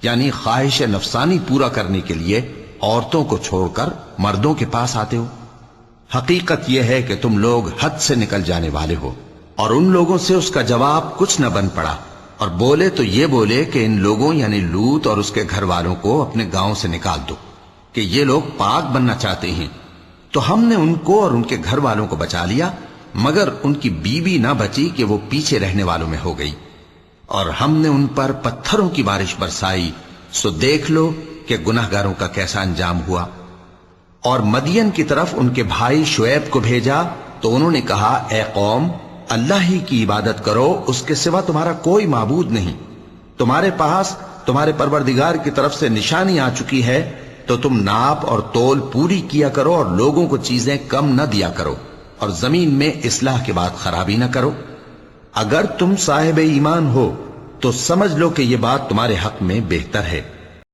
یعنی خواہش نفسانی پورا کرنے کے لیے عورتوں کو چھوڑ کر مردوں کے پاس آتے ہو؟ حقیقت یہ ہے کہ تم لوگ حد سے نکل جانے والے ہو۔ اور ان لوگوں سے اس کا جواب کچھ نہ بن پڑا، اور بولے تو یہ بولے کہ ان لوگوں یعنی لوط اور اس کے گھر والوں کو اپنے گاؤں سے نکال دو کہ یہ لوگ پاک بننا چاہتے ہیں۔ تو ہم نے ان کو اور ان کے گھر والوں کو بچا لیا، مگر ان کی بیوی نہ بچی کہ وہ پیچھے رہنے والوں میں ہو گئی۔ اور ہم نے ان پر پتھروں کی بارش برسائی، سو دیکھ لو کہ گناہگاروں کا کیسا انجام ہوا۔ اور مدین کی طرف ان کے بھائی شعیب کو بھیجا تو انہوں نے کہا، اے قوم، اللہ ہی کی عبادت کرو، اس کے سوا تمہارا کوئی معبود نہیں۔ تمہارے پاس تمہارے پروردگار کی طرف سے نشانی آ چکی ہے، تو تم ناپ اور تول پوری کیا کرو اور لوگوں کو چیزیں کم نہ دیا کرو، اور زمین میں اصلاح کے بعد خرابی نہ کرو۔ اگر تم صاحب ایمان ہو تو سمجھ لو کہ یہ بات تمہارے حق میں بہتر ہے۔